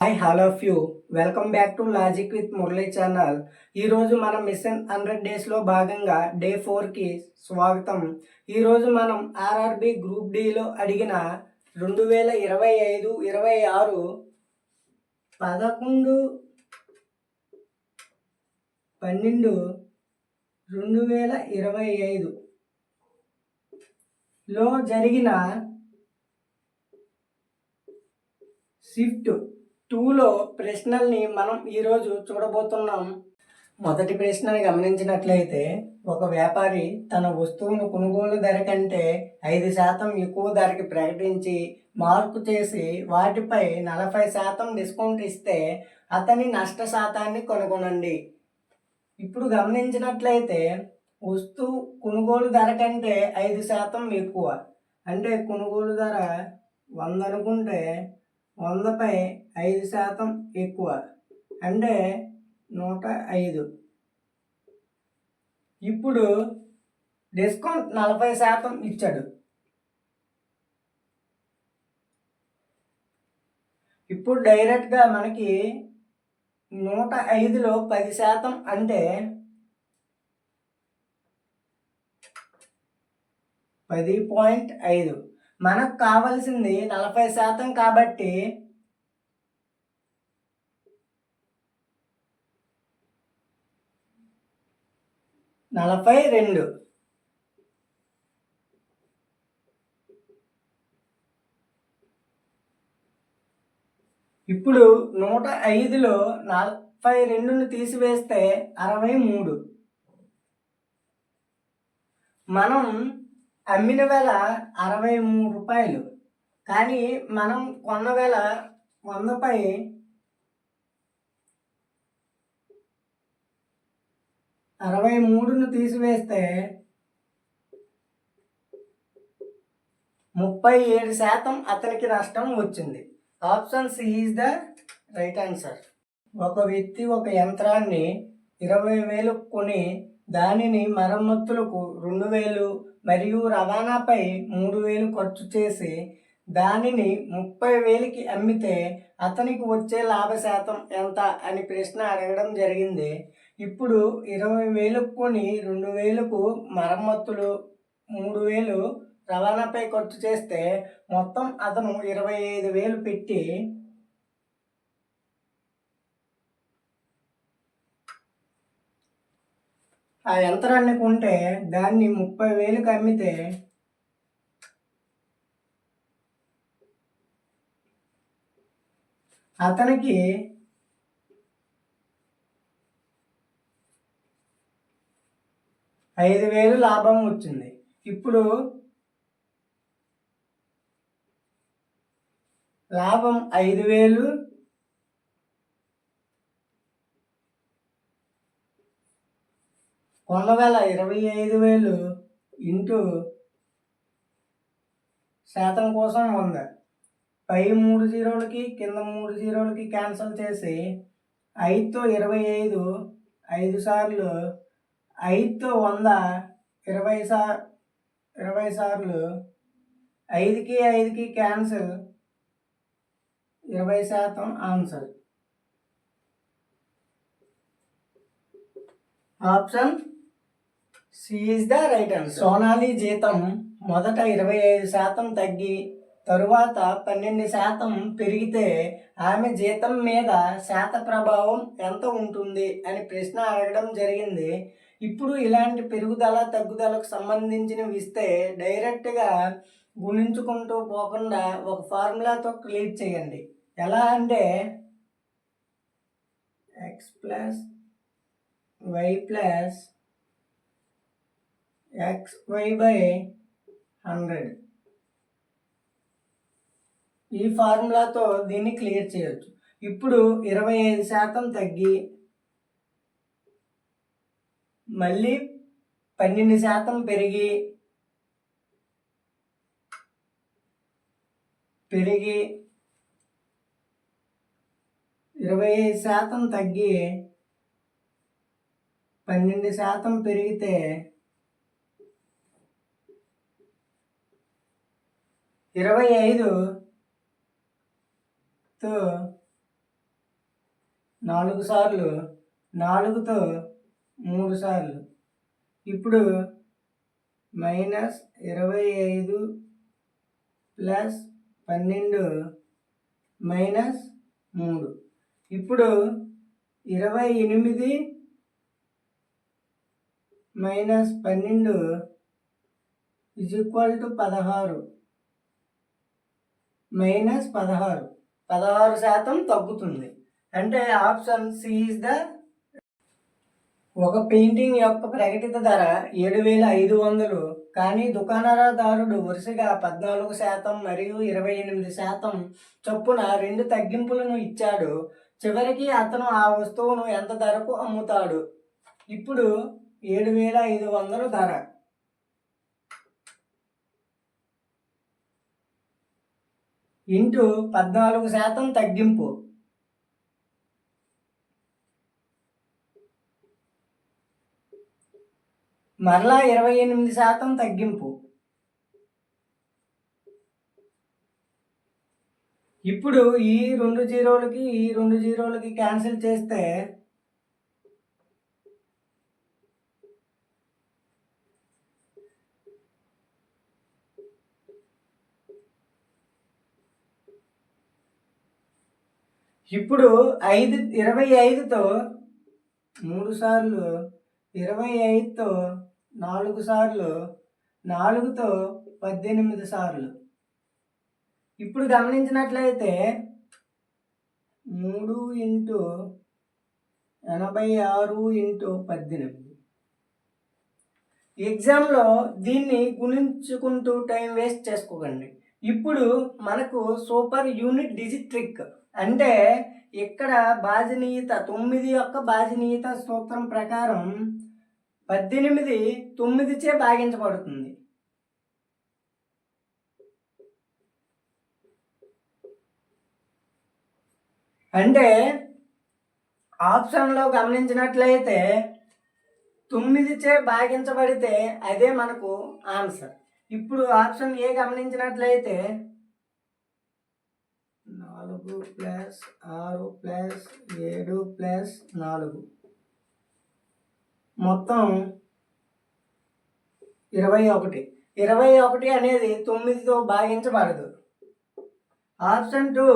Hi hello few welcome back to logic with Murali channel. ఈరోజు మనం machine 100 డేస్లో భాగంగా డే 4కి స్వాగతం. ఈరోజు మనం ఆర్ఆర్బి గ్రూప్ డిలో అడిగిన 2025-26 11/12/2025లో జరిగిన షిఫ్ట్ 2లో ప్రశ్నల్ని మనం ఈరోజు చూడబోతున్నాం. మొదటి ప్రశ్నని గమనించినట్లయితే, ఒక వ్యాపారి తన వస్తువును కొనుగోలు ధర కంటే 5% ఎక్కువ ధరకి ప్రకటించి మార్కు చేసి వాటిపై 40% డిస్కౌంట్ ఇస్తే అతని నష్ట శాతాన్ని కనుగొనండి. ఇప్పుడు గమనించినట్లయితే వస్తువు కొనుగోలు ధర కంటే 5% ఎక్కువ అంటే కొనుగోలు ధర 100 అనుకుంటే 100పై 5% ఎక్కువ అంటే 105. ఇప్పుడు డిస్కౌంట్ 40% ఇచ్చాడు. ఇప్పుడు డైరెక్ట్గా మనకి 105లో 10% అంటే 10.5. మనకు కావాల్సింది 40% కాబట్టి 42. ఇప్పుడు 105లో 42ను తీసివేస్తే 63. మనం అమ్మిన వేళ 63 రూపాయలు, కానీ మనం కొన్న వేళ 100పై 63ను తీసివేస్తే 37% అతనికి నష్టం వచ్చింది. Option C is the right answer. ఒక వ్యక్తి ఒక యంత్రాన్ని 20,000 కొని దానిని మరమ్మతులకు 2,000 మరియు రవాణాపై 3,000 ఖర్చు చేసి దానిని 30,000కి అమ్మితే అతనికి వచ్చే లాభ శాతం ఎంత అని ప్రశ్న అడగడం జరిగింది. ఇప్పుడు 20,000 కొని 2,000కు మరమ్మతులు 3,000 రవాణాపై ఖర్చు చేస్తే మొత్తం అతను 25,000 పెట్టి ఆ యంత్రాన్ని కొంటే దాన్ని 30,000కి అమ్మితే అతనికి 5,000 లాభం వచ్చింది. ఇప్పుడు లాభం 5,000 కొన్న వేళ 25,000 ఇంటూ శాతం కోసం 100. పై 3 జీరోలకి కింద 3 జీరోలకి క్యాన్సిల్ చేసి 5తో 25, 5 సార్లు 5తో 100, 20 సార్లు 5కి 5కి cancel 20% answer. Option C is the right answer. Sonali జీతం మొదట 25% తగ్గి తరువాత 12% పెరిగితే ఆమె జీతం మీద శాత ప్రభావం ఎంత ఉంటుంది అని ప్రశ్న అడగడం జరిగింది. ఇప్పుడు ఇలాంటి పెరుగుదల తగ్గుదలకు సంబంధించినవి ఇస్తే డైరెక్ట్గా గుణించుకుంటూ పోకుండా ఒక ఫార్ములాతో క్లియర్ చేయండి. ఎలా అంటే x + y + xy/100 ఈ ఫార్ములాతో దీన్ని క్లియర్ చేయొచ్చు. ఇప్పుడు 25% తగ్గి మళ్ళీ 12% పెరిగి 25% తగ్గి 12% పెరిగితే 25తో 4 సార్లు, 4తో 3 సార్లు. ఇప్పుడు -25 ప్లస్ 12 -3. ఇప్పుడు 28 -12 = 16. -16% తగ్గుతుంది. అంటే ఆప్షన్ సి ఈజ్ ద. ఒక పెయింటింగ్ యొక్క ప్రకటిత ధర 7,500, కానీ దుకాణదారుడు వరుసగా 14% మరియు 28% చొప్పున 2 తగ్గింపులను ఇచ్చాడు. చివరికి అతను ఆ వస్తువును ఎంత ధరకు అమ్ముతాడు? ఇప్పుడు 7,500 ధర ఇంటూ 14% తగ్గింపు, మరలా 28% తగ్గింపు. ఇప్పుడు ఈ 2 జీరోలకి ఈ 2 జీరోలకి క్యాన్సిల్ చేస్తే ఇప్పుడు 25తో 3 సార్లు, 25తో 4 సార్లు, 4తో 18 సార్లు. ఇప్పుడు గమనించినట్లయితే 3 × 86 × 18. ఎగ్జామ్లో దీన్ని గుణించుకుంటూ టైం వేస్ట్ చేసుకోకండి. ఇప్పుడు మనకు సూపర్ యూనిట్ డిజిట్ ట్రిక్ అంటే ఇక్కడ భాజనీయత 9 యొక్క భాజనీయత సూత్రం ప్రకారం 18 9చే భాగించబడుతుంది. అంటే ఆప్షన్లో గమనించినట్లయితే 9చే భాగించబడితే అదే మనకు ఆన్సర్. ఇప్పుడు ఆప్షన్ ఏ గమనించినట్లయితే 4 + 6 + 7 + 4 మొత్తం 21. 21 అనేది 9తో భాగించబడదు. ఆప్షన్ 2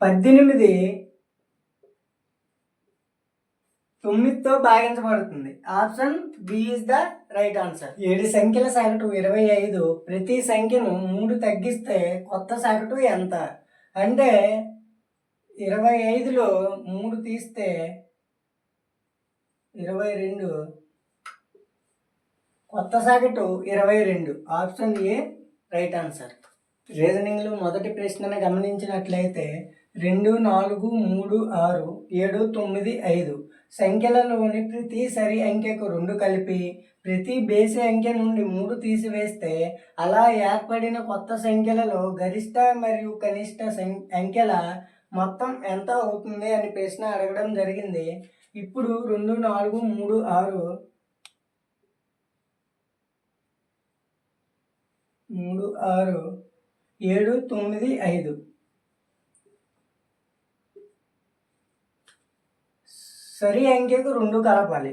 18 9తో భాగించబడుతుంది. Option B is the right answer. 7 సంఖ్యల సగటు 25. ప్రతి సంఖ్యను 3 తగ్గిస్తే కొత్త సగటు ఎంత? అంటే 25లో 3 తీస్తే 22, కొత్త సగటు 22. Option A right answer. రీజనింగ్లో మొదటి ప్రశ్నను గమనించినట్లయితే 2, 4, 3, 6, 7, 9, 5 సంఖ్యలలోని ప్రతి సరి అంకెకు 2 కలిపి ప్రతి బేసి అంకె నుండి 3 తీసివేస్తే అలా ఏర్పడిన కొత్త సంఖ్యలలో గరిష్ట మరియు కనిష్ట అంకెల మొత్తం ఎంత అవుతుంది అని ప్రశ్న అడగడం జరిగింది. ఇప్పుడు 2, 4, 3, 6, 7, 9, 5 సరి అంకెకు 2 కలపాలి.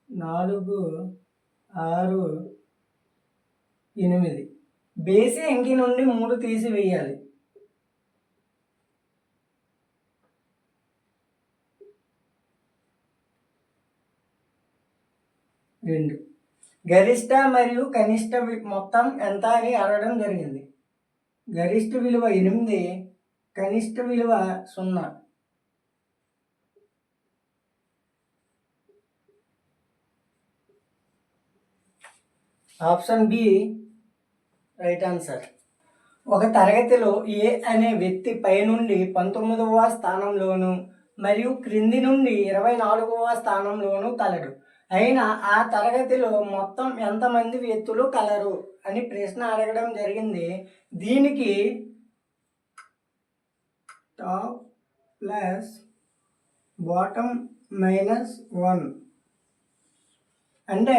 4, 6, 8 బేసి అంకె నుండి 3 తీసివేయాలి. 2 గరిష్ట మరియు కనిష్ట మొత్తం ఎంత అని అడగడం జరిగింది. గరిష్ట విలువ 8, కనిష్ట విలువ 0. Option B right answer. ఒక తరగతిలో ఏ అనే వ్యక్తి పై నుండి 19వ స్థానంలోను మరియు క్రింది నుండి 24వ స్థానంలోను కలడు. అయినా ఆ తరగతిలో మొత్తం ఎంతమంది వ్యక్తులు కలరు అని ప్రశ్న అడగడం జరిగింది. దీనికి టాప్ ప్లస్ బాటమ్ -1 అంటే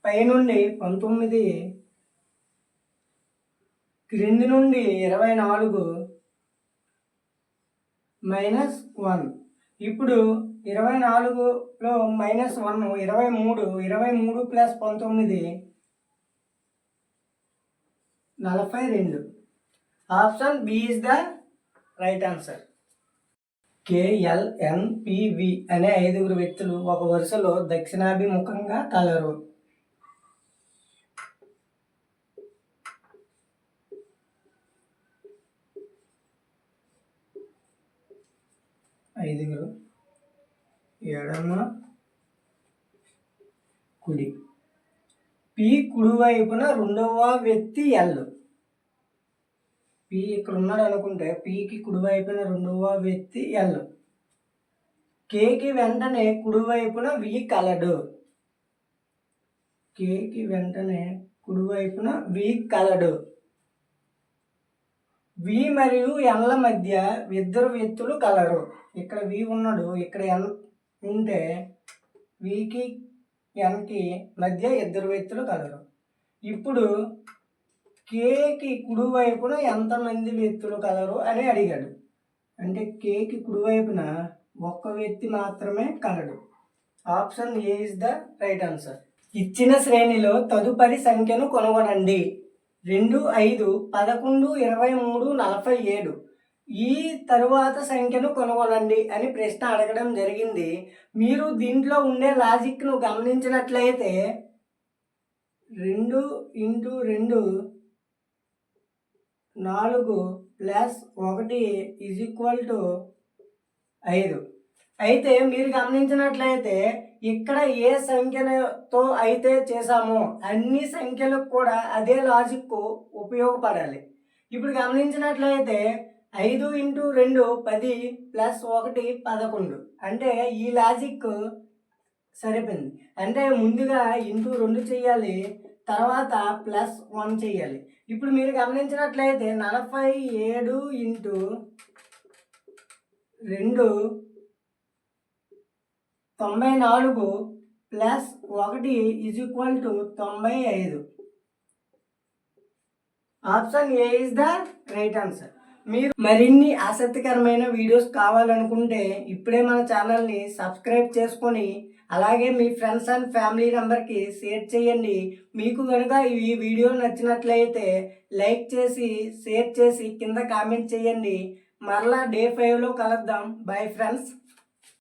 పైనుండి 19, క్రింది నుండి 24 -1. ఇప్పుడు 24లో -1 23, 23 + 19 42. Option B is the right answer. KLNPV అనే 5 వ్యక్తులు ఒక వరుసలో దక్షిణాభిముఖంగా కలరు. ఐదుగురు ఎడమ కుడి. పి కుడివైపున రెండవ వ్యక్తి ఎల్. పి ఇక్కడ ఉన్నాడు అనుకుంటే పికి కుడివైపున రెండవ వ్యక్తి ఎల్. కేకి వెంటనే కుడివైపున వి కలడు. కేకి వెంటనే కుడివైపున వి కలడు. వి మరియు ఎన్ల మధ్య 2 వ్యక్తులు కలరు. ఇక్కడ వి ఉన్నాడు, ఇక్కడ ఎన్ ఉంటే వికి ఎన్కి మధ్య 2 వ్యక్తులు కలరు. ఇప్పుడు కేకి కుడివైపున ఎంతమంది వ్యక్తులు కలరు అని అడిగాడు. అంటే కేకి కుడివైపున ఒక్క వ్యక్తి మాత్రమే కలడు. Option A is the right answer. ఇచ్చిన శ్రేణిలో తదుపరి సంఖ్యను కనుగొనండి. 2, 5, 11, 23, 47. ఈ తరువాత సంఖ్యను కనుగొనండి అని ప్రశ్న అడగడం జరిగింది. మీరు దీంట్లో ఉండే లాజిక్ను గమనించినట్లయితే 2 × 2 4 + 1 = 5. అయితే మీరు గమనించినట్లయితే ఇక్కడ ఏ సంఖ్యతో అయితే చేసామో అన్ని సంఖ్యలకు కూడా అదే లాజిక్ ఉపయోగపడాలి. ఇప్పుడు గమనించినట్లయితే 5 × 2 10 + 1 11. అంటే ఈ లాజిక్ సరిపోయింది. అంటే ముందుగా × 2 చేయాలి, తర్వాత +1 చేయాలి. ఇప్పుడు మీరు గమనించినట్లయితే 47 × 2 94 + 1 = 95. Option A is the right answer. మీరు మరిన్ని ఆసక్తికరమైన వీడియోస్ కావాలనుకుంటే ఇప్పుడే మన ఛానల్ని సబ్స్క్రైబ్ చేసుకొని అలాగే మీ ఫ్రెండ్స్ అండ్ ఫ్యామిలీ మెంబర్కి షేర్ చేయండి. మీకు కనుక ఈ వీడియో నచ్చినట్లయితే లైక్ చేసి షేర్ చేసి కింద కామెంట్ చేయండి. మరలా డే 5లో కలుద్దాం. Bye friends.